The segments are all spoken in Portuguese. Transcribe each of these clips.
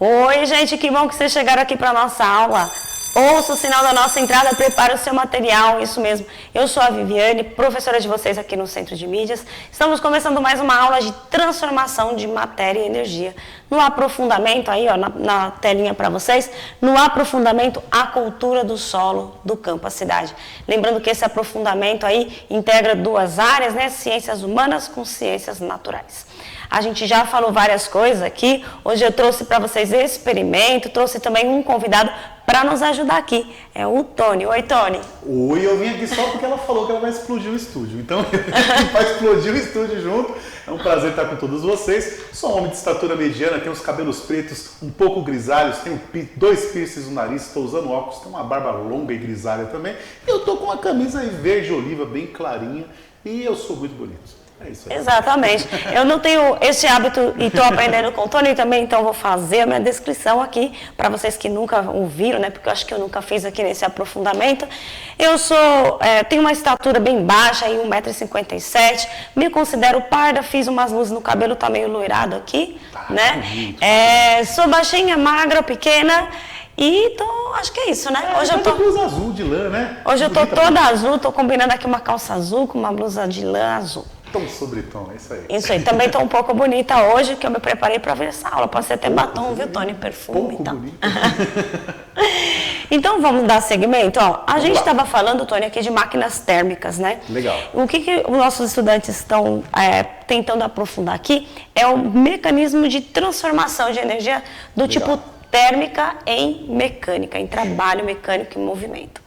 Oi, gente, que bom que vocês chegaram aqui para nossa aula. Ouça o sinal da nossa entrada, prepare o seu material, isso mesmo. Eu sou a Viviane, professora de vocês aqui no Centro de Mídias. Estamos começando mais uma aula de transformação de matéria e energia. No aprofundamento, aí ó, na telinha para vocês, no aprofundamento, a cultura do solo do campo à cidade. Lembrando que esse aprofundamento aí integra duas áreas, né? Ciências humanas com ciências naturais. A gente já falou várias coisas aqui, hoje eu trouxe para vocês experimento, trouxe também um convidado para nos ajudar aqui, é o Tony. Oi, Tony. Oi, eu vim aqui só porque ela falou que ela vai explodir o estúdio, então a gente vai explodir o estúdio junto. É um prazer estar com todos vocês. Sou um homem de estatura mediana, tenho os cabelos pretos um pouco grisalhos, tenho 2 piercings no nariz, estou usando óculos, tenho uma barba longa e grisalha também. E eu estou com uma camisa aí verde oliva, bem clarinha, e eu sou muito bonito. É isso aí. Exatamente. Eu não tenho esse hábito e estou aprendendo com o Tony também, então vou fazer a minha descrição aqui para vocês que nunca ouviram, né? Porque eu acho que eu nunca fiz aqui nesse aprofundamento. Eu tenho uma estatura bem baixa, 1,57 m, me considero parda, fiz umas luzes no cabelo, tá meio loirado aqui, né? Sou baixinha, magra, pequena. E acho que é isso, né? Hoje eu tô com blusa azul de lã, né? Hoje eu tô toda azul, tô combinando aqui uma calça azul com uma blusa de lã azul. Tom sobre tom, é isso aí. Isso aí, também tô um pouco bonita hoje, que eu me preparei para ver essa aula. Pode ser até batom, viu, Tony? Perfume e tal. Então vamos dar segmento? Ó, a gente estava falando, Tony, aqui de máquinas térmicas, né? Legal. O que os nossos estudantes estão tentando aprofundar aqui é o mecanismo de transformação de energia do tipo térmica em mecânica, em trabalho mecânico em movimento.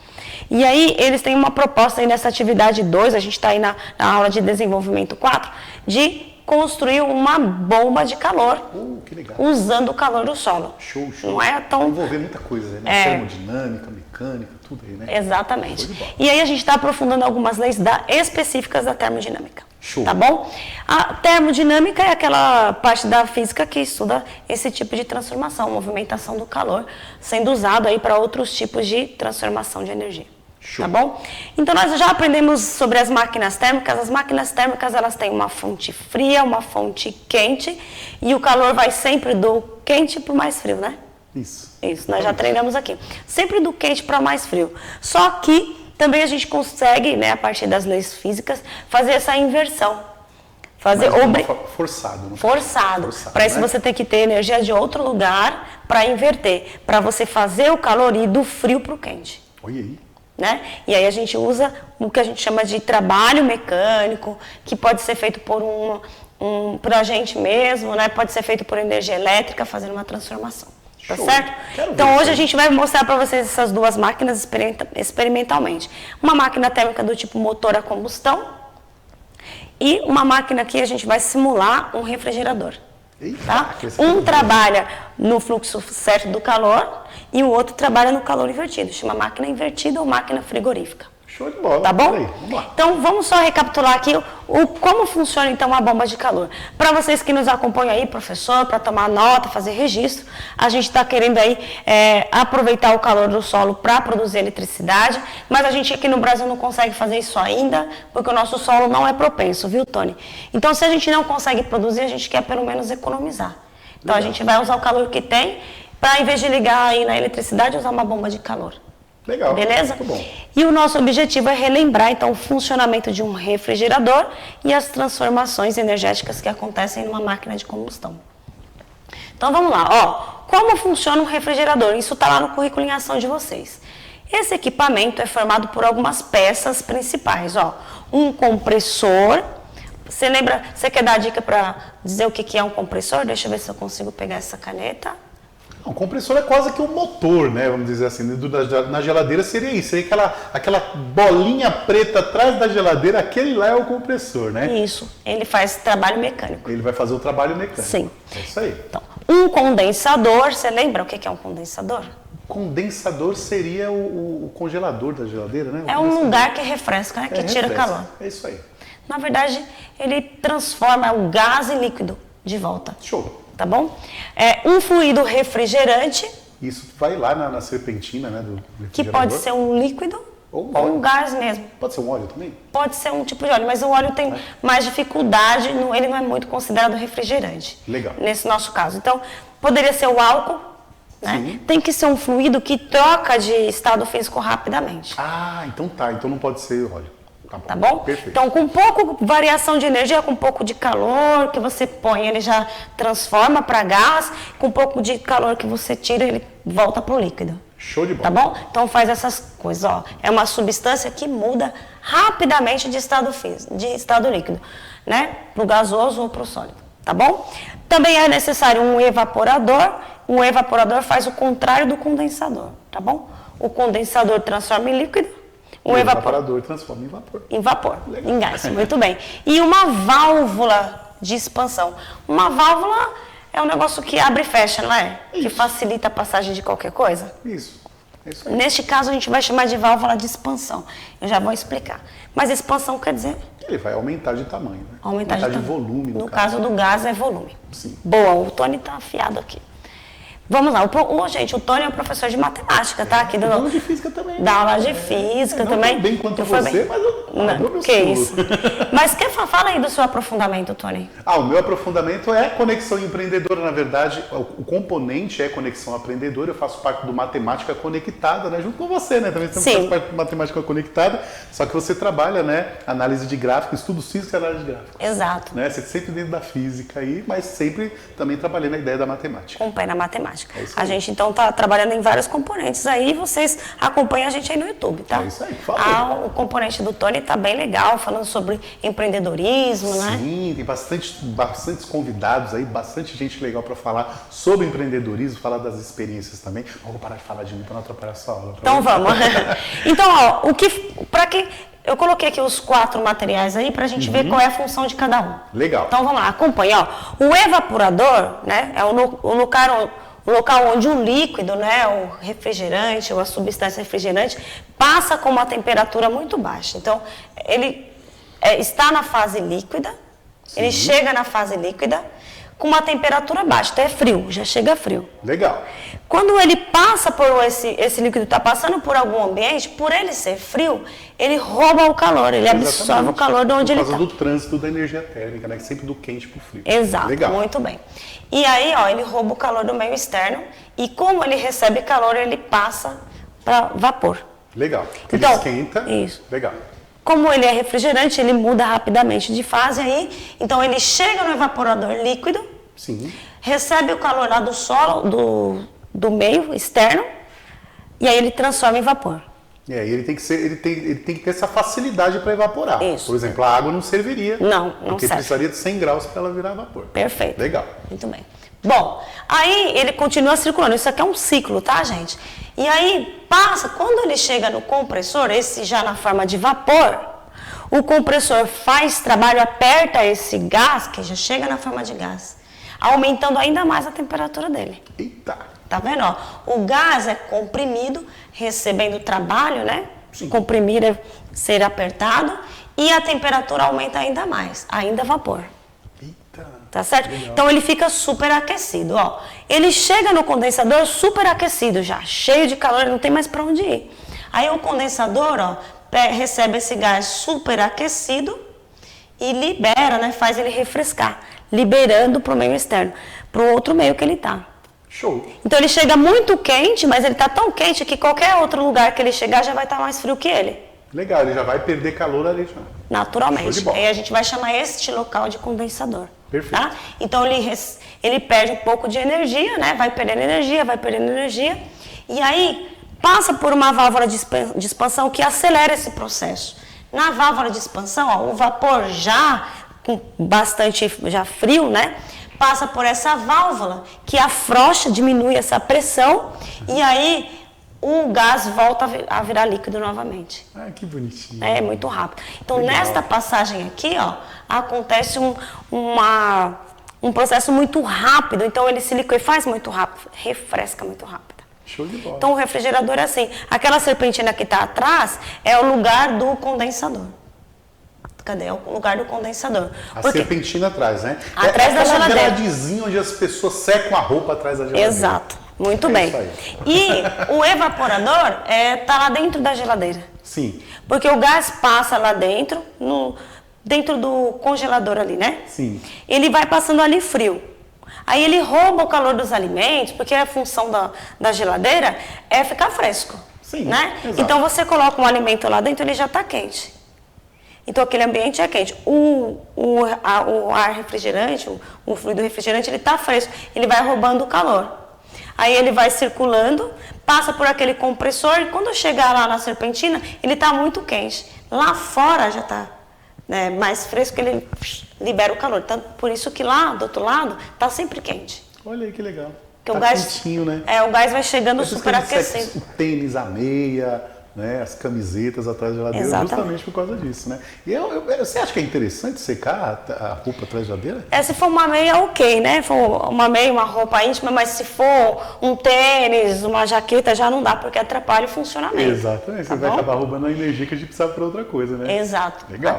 E aí eles têm uma proposta aí nessa atividade 2, a gente está aí na aula de desenvolvimento 4, de construir uma bomba de calor que legal. Usando o calor do solo. Show. Não é tão... Envolver muita coisa, né? Termodinâmica, mecânica, tudo aí, né? Exatamente. E aí a gente está aprofundando algumas leis específicas da termodinâmica. Show. Tá bom? A termodinâmica é aquela parte da física que estuda esse tipo de transformação, movimentação do calor, sendo usado aí para outros tipos de transformação de energia. Show. Tá bom? Então nós já aprendemos sobre as máquinas térmicas. As máquinas térmicas, elas têm uma fonte fria, uma fonte quente, e o calor vai sempre do quente para o mais frio, né? Isso. Isso, nós já treinamos aqui. Sempre do quente para o mais frio. Só que também a gente consegue, né, a partir das leis físicas, fazer essa inversão. Fazer forçado, né? Forçado. Para isso, né? Você tem que ter energia de outro lugar para inverter. Para você fazer o calor ir do frio para o quente. Olha aí. Né? E aí a gente usa o que a gente chama de trabalho mecânico, que pode ser feito por a gente mesmo, né? Pode ser feito por energia elétrica, fazendo uma transformação. Tá certo? Então hoje a gente vai mostrar para vocês essas duas máquinas experimentalmente. Uma máquina térmica do tipo motor a combustão e uma máquina que a gente vai simular um refrigerador. Tá? Um trabalha no fluxo certo do calor e o outro trabalha no calor invertido. Chama máquina invertida ou máquina frigorífica. Show de bola. Tá bom? Vamos lá. Então vamos só recapitular aqui como funciona então a bomba de calor. Para vocês que nos acompanham aí, professor, para tomar nota, fazer registro, a gente está querendo aí aproveitar o calor do solo para produzir eletricidade, mas a gente aqui no Brasil não consegue fazer isso ainda, porque o nosso solo não é propenso, viu, Tony? Então se a gente não consegue produzir, a gente quer pelo menos economizar. Então a gente vai usar o calor que tem para, em vez de ligar aí na eletricidade, usar uma bomba de calor. Legal. Beleza? Muito bom. E o nosso objetivo é relembrar, então, o funcionamento de um refrigerador e as transformações energéticas que acontecem numa máquina de combustão. Então, vamos lá. Ó, como funciona um refrigerador? Isso está lá no currículo em ação de vocês. Esse equipamento é formado por algumas peças principais. Ó, um compressor. Você lembra? Você quer dar a dica para dizer o que é um compressor? Deixa eu ver se eu consigo pegar essa caneta. Um compressor é quase que um motor, né? Vamos dizer assim. Na geladeira seria isso. Seria aquela bolinha preta atrás da geladeira, aquele lá é o compressor, né? Isso. Ele faz trabalho mecânico. Ele vai fazer o trabalho mecânico. Sim. É isso aí. Então, um condensador, você lembra o que é um condensador? Condensador seria o congelador da geladeira, né? É um lugar que refresca, né? Que tira calor. É isso aí. Na verdade, ele transforma o gás em líquido de volta. Show. Tá bom? Um fluido refrigerante. Isso vai lá na serpentina, né, do refrigerador. Que pode ser um líquido Ou um gás mesmo. Pode ser um óleo também? Pode ser um tipo de óleo, mas o óleo tem mais dificuldade, ele não é muito considerado refrigerante. Legal. Nesse nosso caso. Então, poderia ser o álcool, né? Tem que ser um fluido que troca de estado físico rapidamente. Ah, então tá. Então não pode ser óleo. Tá bom? Perfeito. Então, com pouco variação de energia, com um pouco de calor que você põe, ele já transforma para gás. Com um pouco de calor que você tira, ele volta para o líquido. Show de bola. Tá bom? Então faz essas coisas, ó. É uma substância que muda rapidamente de estado físico, de estado líquido, né? Pro gasoso ou pro sólido, tá bom? Também é necessário um evaporador. Um evaporador faz o contrário do condensador, tá bom? O condensador transforma em líquido. O evaporador transforma em vapor. Em vapor, em gás, muito bem. E uma válvula de expansão. Uma válvula é um negócio que abre e fecha, não é? Isso. Que facilita a passagem de qualquer coisa. Isso. É isso aí. Neste caso, a gente vai chamar de válvula de expansão. Eu já vou explicar. Mas expansão quer dizer? Ele vai aumentar de tamanho, né? Aumentar de volume. No caso do gás, é volume. Sim. Boa, o Tony tá afiado aqui. Vamos lá, gente, o Tony é um professor de matemática, tá? Aqui do aula de física também. Dá aula de física não também. Não bem quanto você, mas eu não, que isso. Mas fala aí do seu aprofundamento, Tony. O meu aprofundamento é conexão empreendedora, na verdade, o componente é conexão empreendedora, eu faço parte do Matemática Conectada, né? Junto com você, né? Também faz parte do Matemática Conectada, só que você trabalha, né? Análise de gráfico, estudos físicos e análise de gráfico. Exato. Né? Você sempre dentro da física aí, mas sempre também trabalhando a ideia da matemática. Com o pé na matemática. A gente então está trabalhando em vários componentes aí, vocês acompanham a gente aí no YouTube, tá? É isso aí, fala. O componente do Tony tá bem legal, falando sobre empreendedorismo, né? Sim, tem bastantes convidados aí, bastante gente legal para falar sobre empreendedorismo, falar das experiências também. Vamos parar de falar de mim para não atrapalhar a sua aula. Então vamos. Então, eu coloquei aqui os 4 materiais aí para a gente ver qual é a função de cada um. Legal. Então vamos lá, acompanha. Ó. O evaporador, né, é o local onde o líquido, né, o refrigerante ou a substância refrigerante passa com uma temperatura muito baixa. Então, ele está na fase líquida, ele chega na fase líquida com uma temperatura baixa, então é frio, já chega frio. Legal. Quando ele passa por esse líquido está passando por algum ambiente, por ele ser frio, ele rouba o calor, ele absorve o calor de onde ele está. Por causa do trânsito da energia térmica, né? Sempre do quente para o frio. Exato, legal. Muito bem. E aí, ó, ele rouba o calor do meio externo e como ele recebe calor, ele passa para vapor. Legal. Ele então, esquenta. Isso. Legal. Como ele é refrigerante, ele muda rapidamente de fase aí. Então, ele chega no evaporador líquido. Sim. Recebe o calor lá do solo, do meio externo. E aí ele transforma em vapor. Ele tem que ter essa facilidade para evaporar. Isso. Por exemplo, a água não serviria. Não porque serve. Precisaria de 100 graus para ela virar vapor. Perfeito. Legal. Muito bem. Bom, aí ele continua circulando. Isso aqui é um ciclo, tá, gente? E aí quando ele chega no compressor, esse já na forma de vapor, o compressor faz trabalho, aperta esse gás, que já chega na forma de gás, aumentando ainda mais a temperatura dele. Eita! Tá vendo? Ó, o gás é comprimido, recebendo trabalho, né? Sim. Comprimir é ser apertado e a temperatura aumenta ainda mais, ainda vapor. Eita! Tá certo? Legal. Então ele fica super aquecido, ó. Ele chega no condensador super aquecido já, cheio de calor, ele não tem mais para onde ir. Aí o condensador, ó, recebe esse gás super aquecido e libera, né? Faz ele refrescar, liberando para o meio externo, para o outro meio que ele tá. Show. Então ele chega muito quente, mas ele tá tão quente que qualquer outro lugar que ele chegar já vai estar mais frio que ele. Legal, ele já vai perder calor ali já. Naturalmente. Aí a gente vai chamar este local de condensador. Perfeito. Tá? Então ele perde um pouco de energia, né? Vai perdendo energia. E aí passa por uma válvula de expansão que acelera esse processo. Na válvula de expansão, ó, o vapor já com bastante já frio, né? Passa por essa válvula que afrouxa, diminui essa pressão e aí o gás volta a virar líquido novamente. Ah, que bonitinho. É muito rápido. Então, legal. Nesta passagem aqui, ó, acontece um processo muito rápido. Então, ele se liquefaz muito rápido, refresca muito rápido. Show de bola. Então, o refrigerador é assim. Aquela serpentina que está atrás é o lugar do condensador. Cadê? É o lugar do condensador. A serpentina atrás, né? Atrás da geladeira. Aquela gradezinha onde as pessoas secam a roupa atrás da geladeira. Exato. Muito É bem. isso aí. E o evaporador tá lá dentro da geladeira. Sim. Porque o gás passa lá dentro, dentro do congelador ali, né? Sim. Ele vai passando ali frio. Aí ele rouba o calor dos alimentos, porque a função da geladeira é ficar fresco. Sim, né? exato. Então você coloca um alimento lá dentro, ele já está quente. Então aquele ambiente é quente. O ar refrigerante, o fluido refrigerante, ele está fresco, ele vai roubando o calor. Aí ele vai circulando, passa por aquele compressor e quando chegar lá na serpentina, ele está muito quente. Lá fora já está mais fresco, ele libera o calor. Então, por isso que lá do outro lado está sempre quente. Olha aí que legal. Porque Tá o gás, quentinho, né? o gás vai chegando Por isso que super a gente seca aquecido. o tênis, a meia, né, as camisetas atrás da geladeira, Exatamente. justamente por causa disso, né? E você acha que é interessante secar a roupa atrás da geladeira? Se for uma meia, ok, né? Se for uma meia, uma roupa íntima, mas se for um tênis, uma jaqueta, já não dá, porque atrapalha o funcionamento. Exatamente, Tá você vai bom? acabar roubando a energia que a gente precisava para outra coisa, né? Exato. Legal.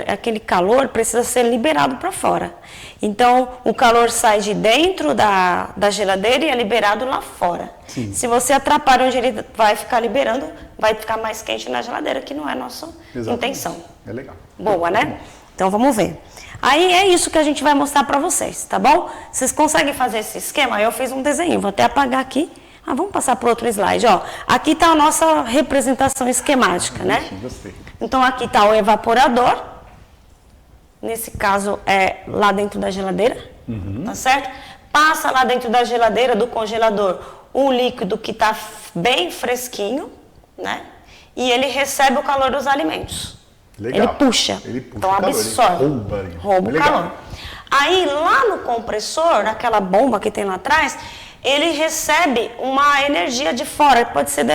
Aquele calor precisa ser liberado para fora. Então, o calor sai de dentro da geladeira e é liberado lá fora. Sim. Se você atrapalha onde ele vai ficar liberando, vai ficar mais quente na geladeira, que não é a nossa Exatamente. intenção. É legal. Boa, Tá né? bom. Então, vamos ver. Aí é isso que a gente vai mostrar para vocês, tá bom? Vocês conseguem fazer esse esquema? Eu fiz um desenho, vou até apagar aqui. Vamos passar para outro slide, ó. Aqui está a nossa representação esquemática, né? Gostei. Então, aqui está o evaporador. Nesse caso, é lá dentro da geladeira, tá certo? Passa lá dentro da geladeira, do congelador, o líquido que está bem fresquinho, né? E ele recebe o calor dos alimentos. Legal. Ele puxa. Então, o calor, absorve. ele Rouba o Legal. calor. Aí, lá no compressor, naquela bomba que tem lá atrás, ele recebe uma energia de fora, que pode ser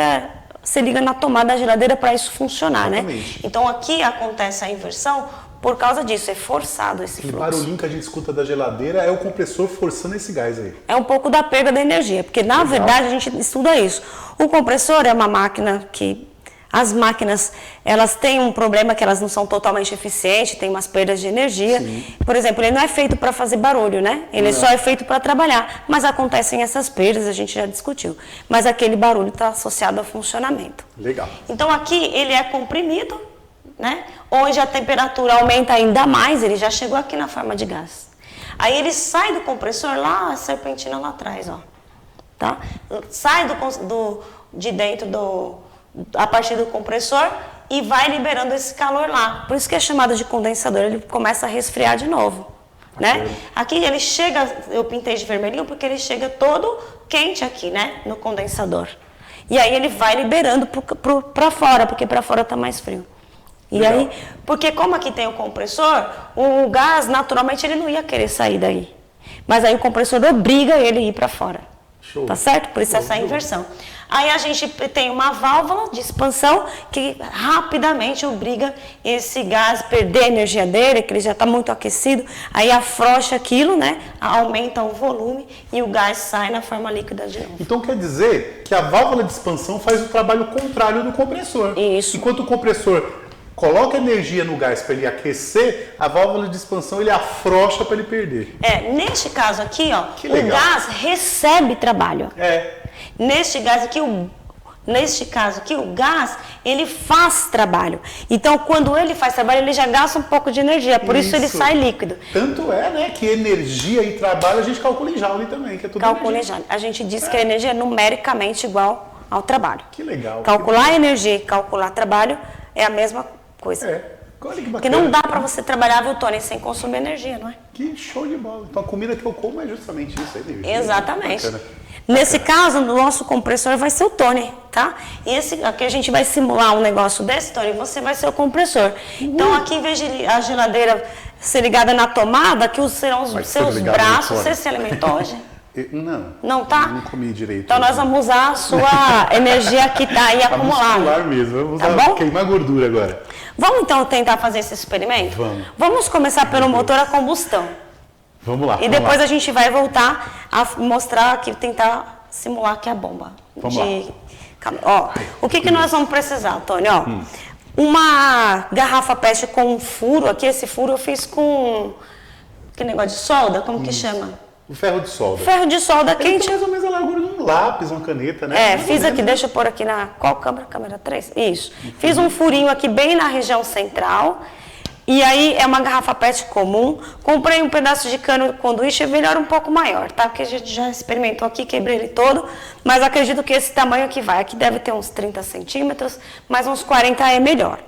você liga na tomada da geladeira para isso funcionar, Exatamente. né? Então, aqui acontece a inversão por causa disso, é forçado esse Aquele fluxo. barulhinho que a gente escuta da geladeira é o compressor forçando esse gás aí. É um pouco da perda da energia, porque na verdade a gente estuda isso. O compressor é uma máquina que... As máquinas, elas têm um problema que elas não são totalmente eficientes, tem umas perdas de energia. Sim. Por exemplo, ele não é feito para fazer barulho, né? Ele só é feito para trabalhar. Mas acontecem essas perdas, a gente já discutiu. Mas aquele barulho está associado ao funcionamento. Legal. Então aqui ele é comprimido, né? Onde a temperatura aumenta ainda mais, ele já chegou aqui na forma de gás. Aí ele sai do compressor lá, a serpentina lá atrás, ó. Tá? Sai de dentro a partir do compressor e vai liberando esse calor lá. Por isso que é chamado de condensador, ele começa a resfriar de novo, né? Aqui ele chega, eu pintei de vermelhinho porque ele chega todo quente aqui, né? No condensador. E aí ele vai liberando para fora, porque para fora está mais frio. E Legal. aí, porque como aqui tem o compressor, o gás naturalmente ele não ia querer sair daí. Mas aí o compressor obriga ele a ir para fora. Show. Tá certo? Por isso essa inversão. Aí a gente tem uma válvula de expansão que rapidamente obriga esse gás a perder a energia dele, que ele já está muito aquecido, aí afrouxa aquilo, né? Aumenta o volume e o gás sai na forma líquida de novo. Então quer dizer que a válvula de expansão faz o trabalho contrário do compressor. Isso. Enquanto o compressor coloca energia no gás para ele aquecer, a válvula de expansão ele afrouxa para ele perder. Neste caso aqui, ó, Que o legal. gás recebe trabalho. É. Neste caso aqui, o gás, ele faz trabalho. Então, quando ele faz trabalho, ele já gasta um pouco de energia, por isso ele sai líquido. Tanto é, né, que energia e trabalho a gente calcula em joule também, que é tudo Calcula energia. já. A gente diz que a energia é numericamente igual ao trabalho. Que legal. Calcular energia e calcular trabalho é a mesma coisa. É. Olha que Porque bacana. não dá para você trabalhar, viu, Tony, sem consumir energia, não é? Que show de bola. Então a comida que eu como é justamente isso, é energia. Exatamente. Bacana. Nesse caso, o nosso compressor vai ser o Tony, tá? E aqui a gente vai simular um negócio desse, Tony, você vai ser o compressor. Então aqui, em vez de a geladeira ser ligada na tomada, que serão os Vai ser seus ligado no braços. fone. Você se alimentou hoje? Não. Não tá? Não comi direito. Então nós vamos usar a sua energia que tá aí Tá acumulada. muscular mesmo. Vamos Tá usar bom? queimar gordura agora. Vamos então tentar fazer esse experimento? Vamos. Vamos começar pelo motor a combustão. Vamos lá. E depois a gente vai voltar a mostrar aqui, tentar simular aqui a bomba. Vamos Ó, o que nós vamos precisar, Tony? Ó, uma garrafa PET com um furo aqui. Esse furo eu fiz com que negócio de solda, como que chama? O ferro de solda. Ferro de solda Ele quente. tem mais ou menos a largura de lápis, uma caneta, né? Fiz aqui, deixa eu pôr aqui na... Qual câmera? Câmera 3? Isso. Fiz um furinho aqui bem na região central. E aí é uma garrafa PET comum. Comprei um pedaço de cano com duíche, melhor um pouco maior, tá? Porque a gente já experimentou aqui, quebrei ele todo. Mas acredito que esse tamanho aqui vai. Aqui deve ter uns 30 centímetros, mas uns 40 é melhor.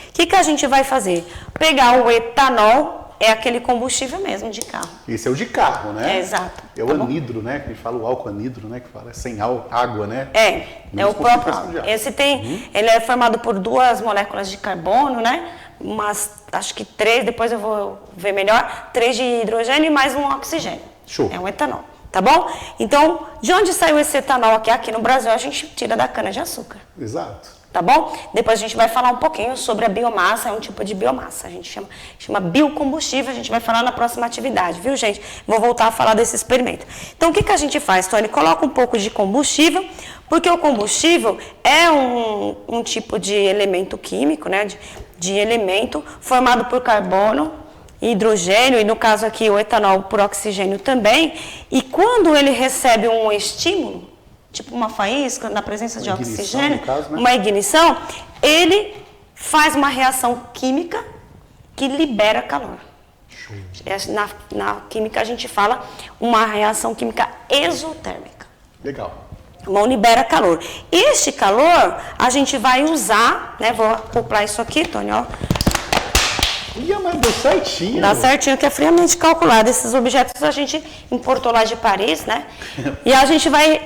O que a gente vai fazer? Pegar o etanol, é aquele combustível mesmo de carro. Esse é o de carro, né? Exato. É o anidro, né? Que a gente fala o álcool anidro, né? Que fala sem água, né? É o próprio álcool. Esse tem, ele é formado por 2 moléculas de carbono, né? Acho que 3, depois eu vou ver melhor, 3 de hidrogênio e mais um oxigênio. Show. É um etanol, tá bom? Então, de onde saiu esse etanol aqui? Aqui no Brasil a gente tira da cana de açúcar. Exato. Tá bom? Depois a gente vai falar um pouquinho sobre a biomassa, é um tipo de biomassa. A gente chama biocombustível, a gente vai falar na próxima atividade, viu, gente? Vou voltar a falar desse experimento. Então, o que a gente faz, Tony? Coloca um pouco de combustível, porque o combustível é um tipo de elemento químico, né? De elemento formado por carbono, hidrogênio, e no caso aqui o etanol por oxigênio também. E quando ele recebe um estímulo, tipo uma faísca, na presença de oxigênio, no caso, né? Uma ignição, ele faz uma reação química que libera calor. Na química a gente fala uma reação química exotérmica. Legal. Bom, libera calor. Este calor a gente vai usar, né? Vou acoplar isso aqui, Tony, ó. Mas deu certinho. Dá certinho, que é friamente calculado. Esses objetos a gente importou lá de Paris, né? E a gente vai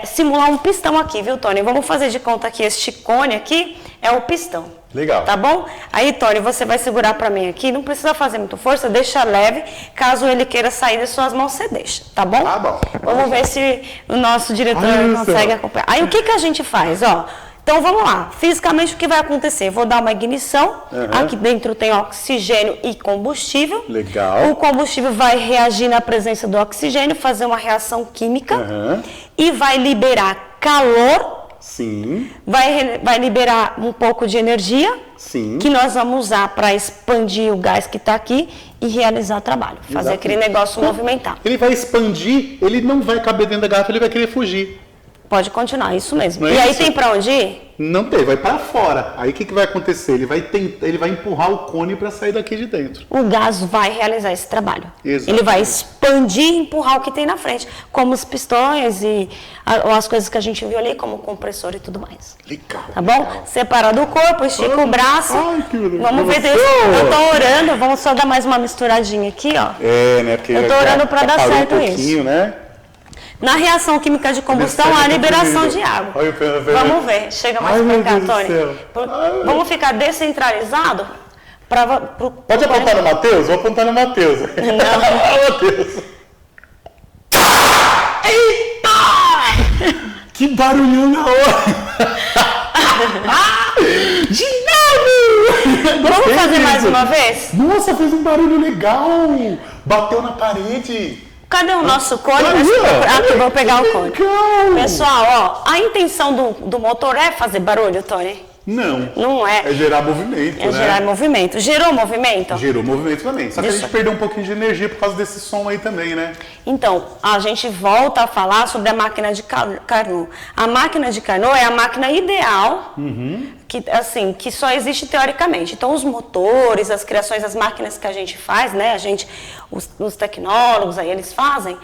simular um pistão aqui, viu, Tony? Vamos fazer de conta que este cone aqui é o pistão. Legal. Tá bom? Aí, Tony, você vai segurar pra mim aqui. Não precisa fazer muito força, deixa leve. Caso ele queira sair das suas mãos, você deixa, tá bom? Tá bom. Vamos ver se o nosso diretor consegue acompanhar. Aí, o que a gente faz, ó? Então, vamos lá. Fisicamente, o que vai acontecer? Vou dar uma ignição. Aqui dentro tem oxigênio e combustível. Legal. O combustível vai reagir na presença do oxigênio, fazer uma reação química. E vai liberar calor. Sim. Vai liberar um pouco de energia. Sim. Que nós vamos usar para expandir o gás que está aqui e realizar o trabalho. Fazer aquele negócio movimentar. Ele vai expandir, ele não vai caber dentro da garrafa, ele vai querer fugir. Pode continuar, isso mesmo. Não é e aí isso? tem para onde ir? Não tem, vai para fora. Aí o que vai acontecer? Ele vai empurrar o cone para sair daqui de dentro. O gás vai realizar esse trabalho. Exatamente. Ele vai expandir e empurrar o que tem na frente, como os pistões e as coisas que a gente viu ali, como o compressor e tudo mais. Legal. Tá bom? Separa do corpo, estica o braço. Ai, que Vamos ver Deus. Eu tô orando, vamos só dar mais uma misturadinha aqui, ó. Né? Porque eu tô orando para dar certo isso. Né? Na reação química de combustão, há liberação de água. Vamos ver. Chega mais pra cá, Tony. Vamos ficar descentralizado? Pode apontar no Matheus? Vou apontar no Matheus. Não. Matheus. Eita! Que barulhão na hora! De novo! Vamos fazer mais uma vez? Nossa, fez um barulho legal! Bateu na parede. Cadê o nosso cone? Aqui, vou pegar o cone. Pessoal, ó, a intenção do motor é fazer barulho, Tony? Não. Não é. É gerar movimento, né? É gerar movimento. Gerou movimento? Gerou movimento também. Só que a gente perdeu um pouquinho de energia por causa desse som aí também, né? Então, a gente volta a falar sobre a máquina de Carnot. A máquina de Carnot é a máquina ideal, que só existe teoricamente. Então, os motores, as criações, as máquinas que a gente faz, né? Os tecnólogos aí, eles fazem,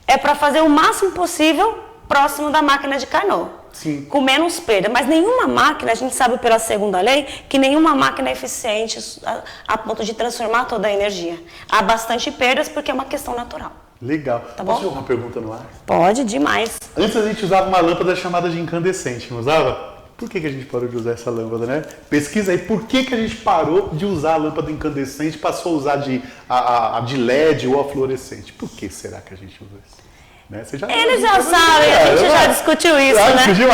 é para fazer o máximo possível próximo da máquina de Carnot. Sim. Com menos perda. Mas nenhuma máquina, a gente sabe pela segunda lei, que nenhuma máquina é eficiente a ponto de transformar toda a energia. Há bastante perdas porque é uma questão natural. Legal. Tá Posso bom? jogar uma pergunta no ar? Pode, demais. Antes a gente usava uma lâmpada chamada de incandescente, não usava? Por que a gente parou de usar essa lâmpada, né? Pesquisa aí por que a gente parou de usar a lâmpada incandescente e passou a usar a de LED ou a fluorescente. Por que será que a gente usa isso? Né? Eles já sabem, a gente já discutiu isso, né? Discutiu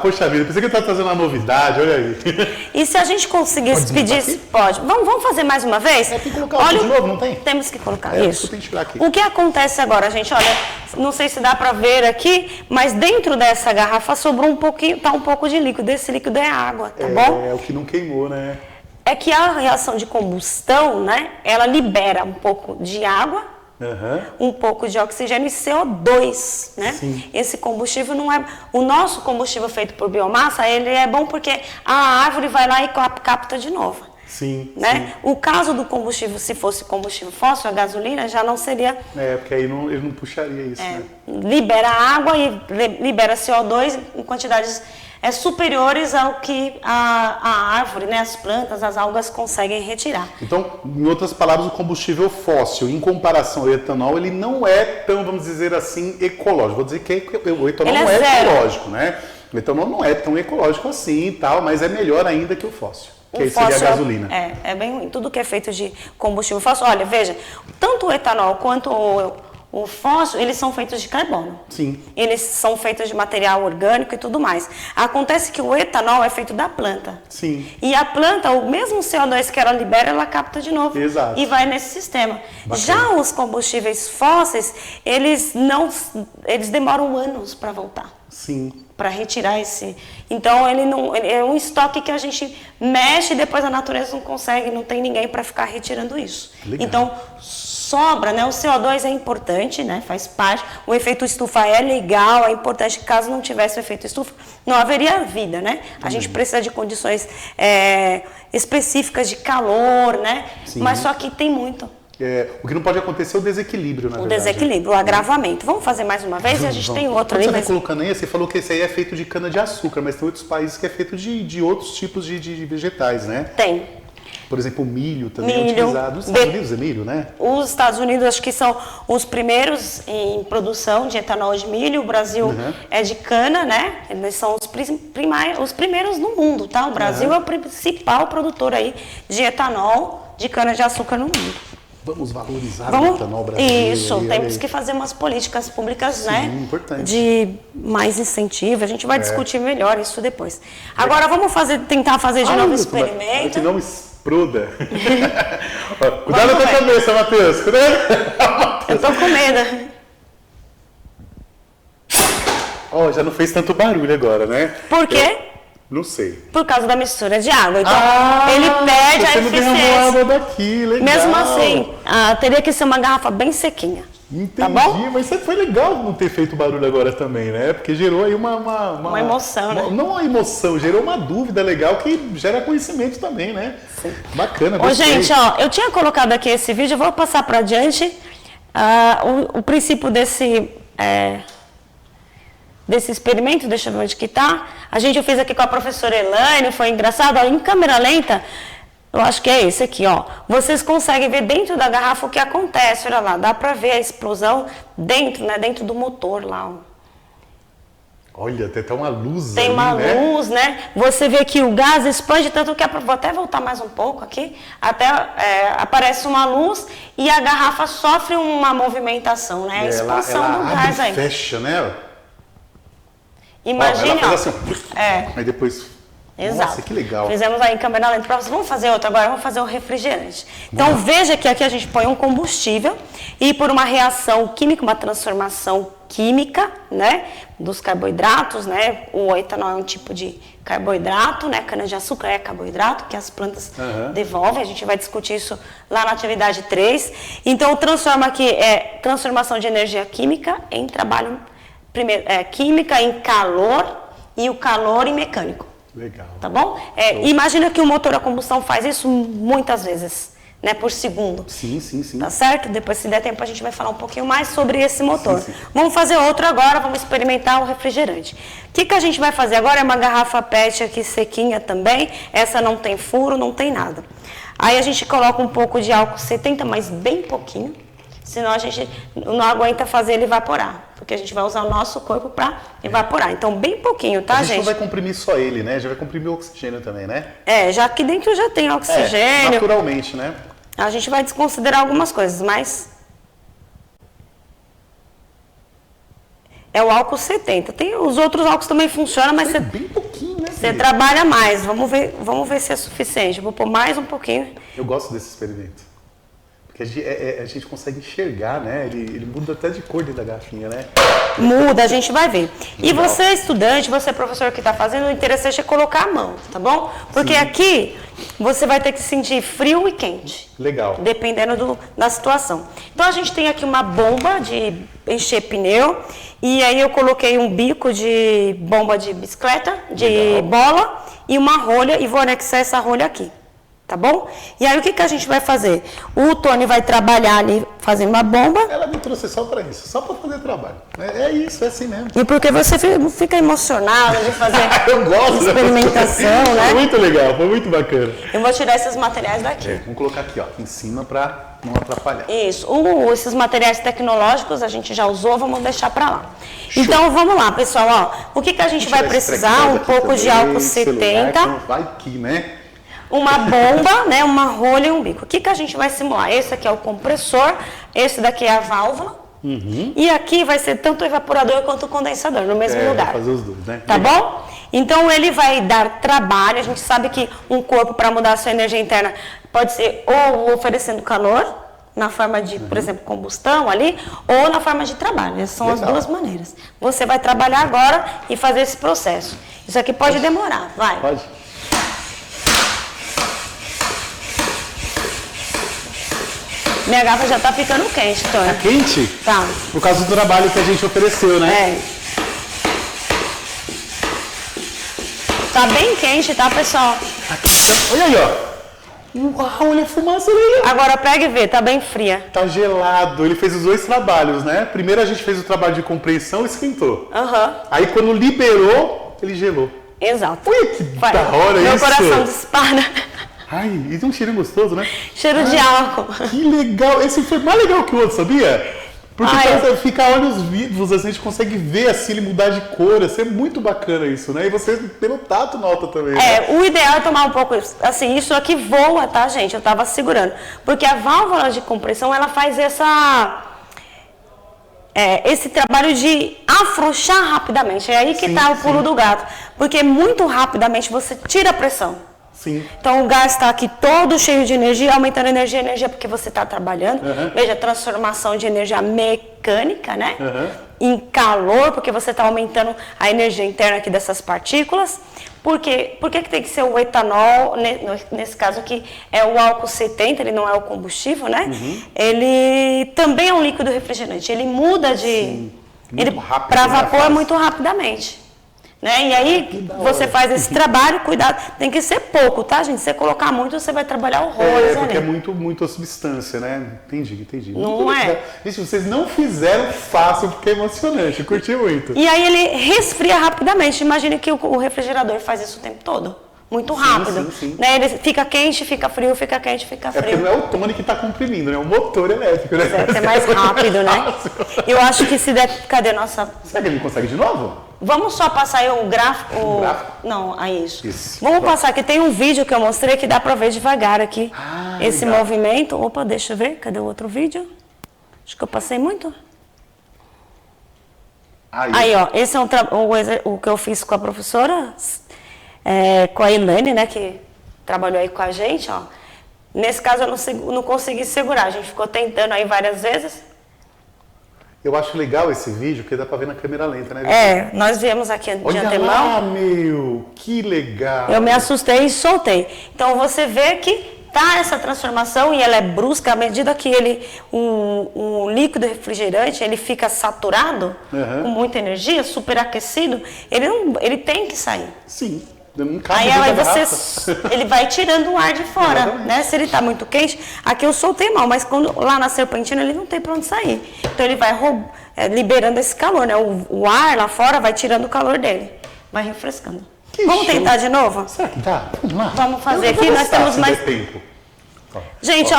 poxa vida, pensei que eu estava trazendo uma novidade, olha aí. E se a gente conseguisse pedir... Pode. Vamos fazer mais uma vez? Tem que colocar de novo, não tem? Temos que colocar, isso. Tem que tirar aqui. O que acontece agora, gente? Olha, não sei se dá para ver aqui, mas dentro dessa garrafa sobrou um pouquinho, tá um pouco de líquido. Esse líquido é água, tá bom? É o que não queimou, né? É que a reação de combustão, né? Ela libera um pouco de água um pouco de oxigênio e CO2, né? Sim. Esse combustível não é... O nosso combustível feito por biomassa, ele é bom porque a árvore vai lá e capta de novo. Sim, né? sim. O caso do combustível, se fosse combustível fóssil, a gasolina, já não seria... Porque aí ele não puxaria isso, né? Libera água e libera CO2 em quantidades superiores ao que a árvore, né, as plantas, as algas conseguem retirar. Então, em outras palavras, o combustível fóssil, em comparação ao etanol, ele não é tão, vamos dizer assim, ecológico. Vou dizer que o etanol não é ecológico, né? O etanol não é tão ecológico assim e tal, mas é melhor ainda que o fóssil. Que aí seria a gasolina. É bem ruim. Tudo que é feito de combustível fóssil, olha, veja, tanto o etanol quanto o fóssil, eles são feitos de carbono. Sim. Eles são feitos de material orgânico e tudo mais. Acontece que o etanol é feito da planta. Sim. E a planta, o mesmo CO2 que ela libera, ela capta de novo. Exato. E vai nesse sistema. Bacana. Já os combustíveis fósseis, eles demoram anos para voltar. Sim. Para retirar esse... Então, ele é um estoque que a gente mexe e depois a natureza não consegue, não tem ninguém para ficar retirando isso. Legal. Então, sobra, né? O CO2 é importante, né? Faz parte. O efeito estufa é legal, é importante. Caso não tivesse o efeito estufa, não haveria vida, né? A gente precisa de condições específicas de calor, né? Sim. Mas só que tem muito. O que não pode acontecer é o desequilíbrio, na verdade. O desequilíbrio, o agravamento. Vamos fazer mais uma vez? A gente tem outro ali. Você vai colocando aí, você falou que esse aí é feito de cana-de-açúcar, mas tem outros países que é feito de outros tipos de vegetais, né? Tem. Por exemplo, o milho também é utilizado. Os Estados Unidos é milho, né? Os Estados Unidos acho que são os primeiros em produção de etanol de milho. O Brasil é de cana, né? Eles são os primeiros no mundo, tá? O Brasil é o principal produtor aí de etanol de cana-de-açúcar no mundo. Vamos valorizar o etanol brasileiro. Isso, temos que fazer umas políticas públicas, né? Importante. De mais incentivo. A gente vai discutir melhor isso depois. Agora vamos tentar fazer de novo o experimento. Que não exploda. Cuidado com a cabeça, Matheus. Cuidado. Eu tô com medo. Já não fez tanto barulho agora, né? Por quê? Não sei. Por causa da mistura de água. Então, ele perde a Você não derramou eficiência. água daqui, legal. Mesmo assim, teria que ser uma garrafa bem sequinha. Entendi, tá bom? Mas foi legal não ter feito barulho agora também, né? Porque gerou aí uma emoção, né? Não uma emoção, gerou uma dúvida legal que gera conhecimento também, né? Sim. Bacana, gostei. Gente, eu tinha colocado aqui esse vídeo, eu vou passar para adiante o princípio desse experimento, deixa eu ver onde que tá. Eu fiz aqui com a professora Elaine, foi engraçado, em câmera lenta, eu acho que é esse aqui, ó. Vocês conseguem ver dentro da garrafa o que acontece, olha lá, dá pra ver a explosão dentro, né, dentro do motor lá, ó. Olha, tem até uma luz Tem ali, uma luz, né? Você vê que o gás expande tanto que... Vou até voltar mais um pouco aqui. Até aparece uma luz e a garrafa sofre uma movimentação, né? A expansão ela do gás abre aí. E fecha, né? Imagina, ela faz assim, aí depois... Exato. Nossa, que legal. Fizemos aí em câmera lenta para vocês. Vamos fazer outro agora, vamos fazer o refrigerante. Então veja que aqui a gente põe um combustível e por uma reação química, uma transformação química, né, dos carboidratos, né? O etanol é um tipo de carboidrato, né? Cana-de-açúcar é carboidrato que as plantas devolvem. A gente vai discutir isso lá na atividade 3. Então transforma aqui transformação de energia química em trabalho química em calor e o calor em mecânico. Legal. Tá bom? Imagina que o motor a combustão faz isso muitas vezes, né, por segundo. Sim. Tá certo? Depois, se der tempo, a gente vai falar um pouquinho mais sobre esse motor. Sim. Vamos fazer outro agora, vamos experimentar o refrigerante. O que a gente vai fazer agora é uma garrafa PET aqui sequinha também. Essa não tem furo, não tem nada. Aí a gente coloca um pouco de álcool 70, mas bem pouquinho. Senão a gente não aguenta fazer ele evaporar. Porque a gente vai usar o nosso corpo para evaporar. Então, bem pouquinho, tá, gente? A gente não vai comprimir só ele, né? Já vai comprimir o oxigênio também, né? Já aqui dentro já tem oxigênio. Naturalmente, né? A gente vai desconsiderar algumas coisas, mas... É o álcool 70. Os outros álcools também funcionam, mas você... Bem pouquinho, né? Você trabalha mais. Vamos ver se é suficiente. Vou pôr mais um pouquinho. Eu gosto desse experimento. Porque a gente consegue enxergar, né? Ele muda até de cor dentro da garrafinha, né? Muda, a gente vai ver. E Legal. você, estudante, você, professor que está fazendo, o interessante é colocar a mão, tá bom? Porque Sim. aqui você vai ter que sentir frio e quente. Legal. Dependendo da situação. Então a gente tem aqui uma bomba de encher pneu. E aí eu coloquei um bico de bomba de bicicleta, de Legal. bola e uma rolha e vou anexar essa rolha aqui. Tá bom? E aí o que a gente vai fazer? O Tony vai trabalhar ali fazendo uma bomba. Ela me trouxe só para isso, só para fazer trabalho. É isso, é assim mesmo. E porque você fica emocionado de fazer Eu gosto experimentação, Foi né? muito legal, foi muito bacana. Eu vou tirar esses materiais daqui. Vamos colocar aqui, ó, em cima para não atrapalhar. Isso. Esses materiais tecnológicos a gente já usou, vamos deixar para lá. Então vamos lá, pessoal. Ó, o que a gente vai precisar? Um pouco de álcool 70. Então vai aqui, né? Uma bomba, né, uma rolha e um bico. O que a gente vai simular? Esse aqui é o compressor, esse daqui é a válvula. E aqui vai ser tanto o evaporador quanto o condensador, no mesmo lugar. Fazer os dois, né? Tá bom? Então ele vai dar trabalho. A gente sabe que um corpo, para mudar a sua energia interna, pode ser ou oferecendo calor, na forma de, por exemplo, combustão ali, ou na forma de trabalho. Essas são as duas maneiras. Você vai trabalhar agora e fazer esse processo. Isso aqui pode demorar, vai. Pode. Minha garrafa já tá ficando quente, Tony. Tá quente? Tá. Por causa do trabalho que a gente ofereceu, né? É. Tá bem quente, tá, pessoal? Aqui, olha aí, ó. Uau, olha a fumaça ali. Agora pega e vê, tá bem fria. Tá gelado. Ele fez os dois trabalhos, né? Primeiro a gente fez o trabalho de compreensão e esquentou. Aí quando liberou, ele gelou. Exato. Olha que Vai. da hora Meu isso. coração dispara. Ai, e tem um cheiro gostoso, né? Cheiro de álcool. Que legal. Esse foi mais legal que o outro, sabia? Porque fica olhos vivos, assim, a gente consegue ver assim ele mudar de cor. Assim, é muito bacana isso, né? E você, pelo tato, nota também. Né? O ideal é tomar um pouco, assim, isso aqui voa, tá, gente? Eu tava segurando. Porque a válvula de compressão, ela faz esse trabalho de afrouxar rapidamente. É aí que tá o pulo do gato. Porque muito rapidamente você tira a pressão. Sim. Então o gás está aqui todo cheio de energia, aumentando a energia porque você está trabalhando. Veja, a transformação de energia mecânica, né? Em calor, porque você está aumentando a energia interna aqui dessas partículas. Por que tem que ser o etanol? Nesse caso aqui é o álcool 70, ele não é o combustível, né? Ele também é um líquido refrigerante, ele muda de... Para vapor muito rapidamente. Né? E aí você faz esse trabalho, cuidado, tem que ser pouco, tá, gente? Se você colocar muito, você vai trabalhar horrores porque ali. é muita substância, né? Entendi. Não é? Gente, vocês não fizeram fácil, porque é emocionante, eu curti muito. E aí ele resfria rapidamente. Imagine que o refrigerador faz isso o tempo todo. Muito rápido. Sim. Né? Ele fica quente, fica frio, fica quente, fica frio. É porque não é o Tony que está comprimindo, né? É o motor elétrico, né? Deve ser mais rápido, né? Eu acho que se der... Cadê nossa... Será que ele consegue de novo? Vamos só passar aí o gráfico. Não, aí isso. Vamos passar aqui. Tem um vídeo que eu mostrei que dá para ver devagar aqui. Esse legal. movimento. Opa, deixa eu ver. Cadê o outro vídeo? Acho que eu passei muito. Aí, ó. Esse é o que eu fiz com a professora, com a Ilane, né? Que trabalhou aí com a gente, ó. Nesse caso eu não consegui segurar. A gente ficou tentando aí várias vezes. Eu acho legal esse vídeo, porque dá pra ver na câmera lenta, né? Nós viemos aqui de Olha antemão. lá, meu! Que legal! Eu me assustei e soltei. Então você vê que tá essa transformação e ela é brusca à medida que um líquido refrigerante, ele fica saturado, com muita energia, superaquecido, ele tem que sair. Sim. Não cabe aí ele vai tirando o ar de fora, né? Se ele está muito quente, aqui eu soltei mal, mas lá na serpentina ele não tem para onde sair. Então ele vai liberando esse calor, né? O ar lá fora vai tirando o calor dele, vai refrescando. Vamos tentar de novo? Será que dá? Vamos lá. Vamos fazer aqui, nós temos mais tempo. Gente,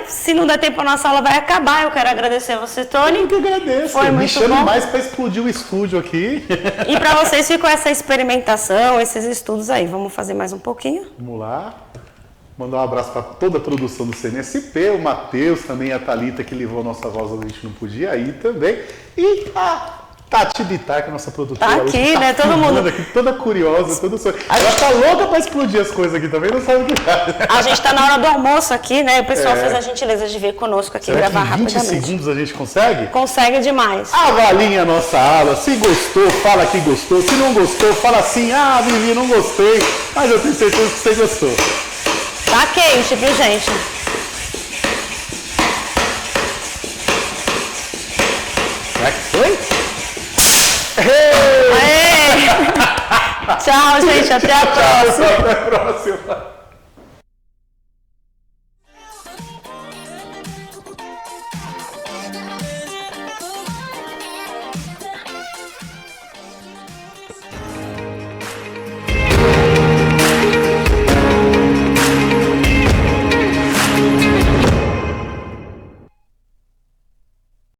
se não der tempo, a nossa aula vai acabar. Eu quero agradecer a você, Tony. Eu que agradeço. Foi muito bom. Me chame mais para explodir o estúdio aqui. E para vocês ficou essa experimentação, esses estudos aí. Vamos fazer mais um pouquinho? Vamos lá. Mandar um abraço para toda a produção do CNSP, o Matheus, também a Thalita, que levou a nossa voz, a gente não podia ir também. E Tati Bittar, que é a nossa produtora. Tá aqui, tá né? Todo mundo. Aqui, toda curiosa, ela tá louca pra explodir as coisas aqui também, não sabe o que faz. A gente tá na hora do almoço aqui, né? O pessoal fez a gentileza de vir conosco aqui gravar que em 20 rapidamente. segundos a gente consegue? Consegue demais. Avalie a nossa aula. Se gostou, fala que gostou. Se não gostou, fala assim, Vivi, não gostei. Mas eu tenho certeza que você gostou. Tá quente, viu, gente? Será que foi? Aê! Tchau, gente. Até a próxima. Até a próxima.